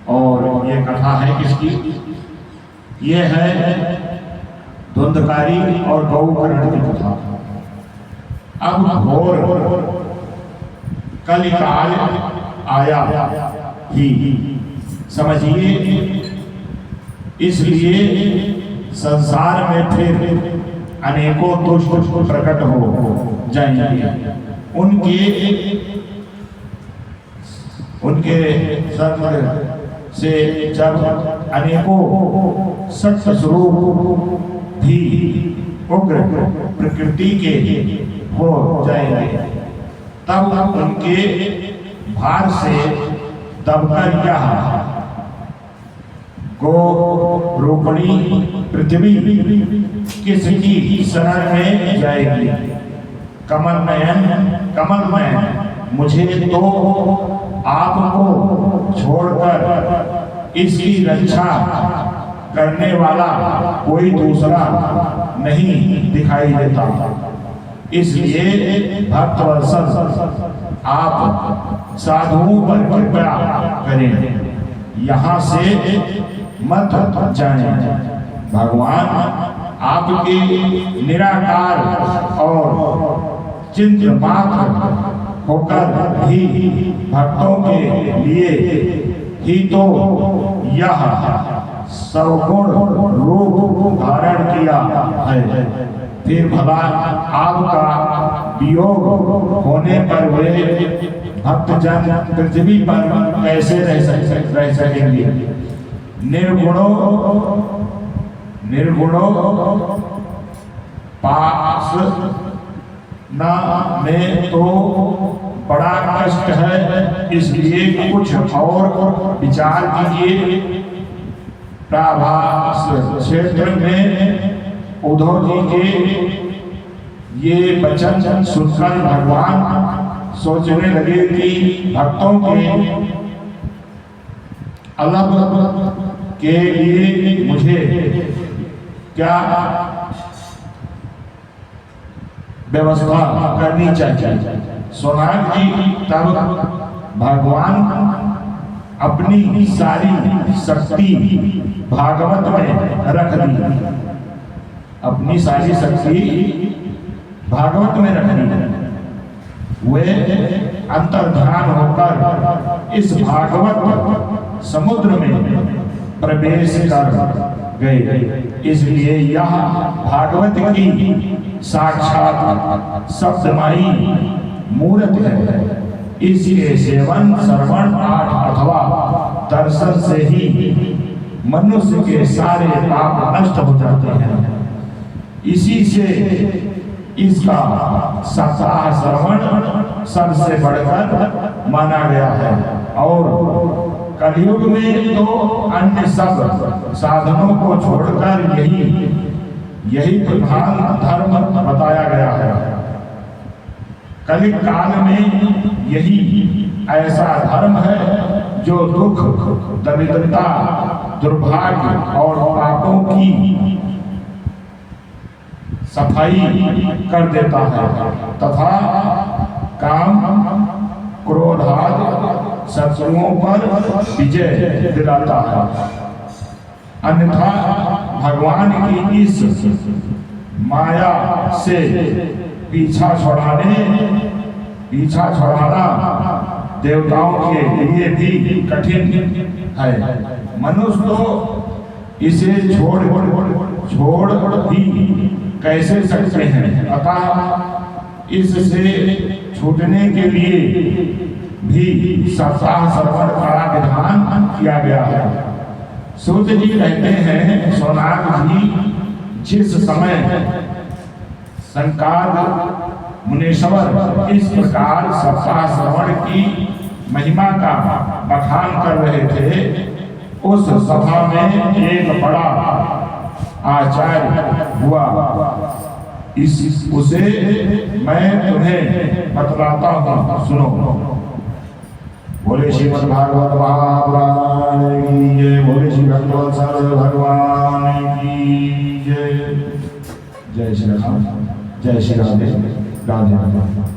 और ये कथा है किसकी? ये है धुंधकारी और गौकर्ण की कथा। अब घोर कलिकाल आया ही समझिए, इसलिए संसार में फिर अनेकों दुष्ट प्रकट हो जाएंगे। उनके संग से जब अनेकों सत्य स्वरूप भी उग्र प्रकृति के हो जाएंगे, तब उनके भार से दबकर यह गो रोपणी पृथ्वी किसकी शरण में जाएगी? कमलमय मुझे तो आपको छोड़कर इसकी रक्षा करने वाला कोई दूसरा नहीं दिखाई देता। इसलिए भक्तवत्सल आप साधुओं पर कृपा करें, यहाँ से मत जाएं। भगवान आपके निराकार और चिंत मात्र होकर भी भक्तों के लिए ही तो यह सगुण रूप धारण किया है। फिर भला आपका वियोग होने पर वे भक्तजन पृथ्वी पर कैसे रह सकेंगे? निर्गुणों पास ना में तो बड़ा कष्ट है, इसलिए कुछ और विचार कीजिए। प्रभास क्षेत्र में उद्धव जी के ये वचन सुनकर भगवान सोचने लगे कि भक्तों के अलग के लिए मुझे क्या व्यवस्था करनी चाहिए। सोनाग जी तब भगवान अपनी सारी शक्ति भागवत में रख दी, अपनी सारी शक्ति भागवत में रख दी। वे अंतर्ध्यान होकर इस भागवत समुद्र में प्रवेश कर गए। इसलिए यह भागवत की साक्षात शब्दमयी मूर्त है। इसके सेवन, श्रवण, पाठ अथवा दर्शन से ही मनुष्य के सारे पाप नष्ट हो जाते हैं। इसी से इसका सप्ताह श्रवण सबसे बढ़कर माना गया है। और कलयुग में तो अन्य सब साधनों को छोड़कर यही प्रधान धर्म बताया गया है। कलिक काल में यही ऐसा धर्म है जो दुख, दरिद्रता, दुर्भाग्य और पापों की सफाई कर देता है तथा काम, क्रोध आदि शत्रुओं पर विजय दिलाता है। अन्यथा भगवान की इस माया से पीछा छुड़ाना देवताओं के लिए भी कठिन है। मनुष्य तो इसे छोड़ भी कैसे सकते हैं? अतः इससे छूटने के लिए भी सप्ताह श्रवण का विधान किया गया है। सूत जी कहते हैं, सोनाग जी जिस समय संकाद मुनीश्वर इस प्रकार सप्ताह श्रवण की महिमा का बखान कर रहे थे, उस सभा में एक बड़ा आचार्य हुआ। उसे मैं तुम्हें बतलाता हूँ, सुनो। बोले श्रीमद् भागवत महापुराण की जय, बोले श्री भक्तवत्सल भगवान की जय। जय श्री राम, जय श्री राधे, राधे राधे।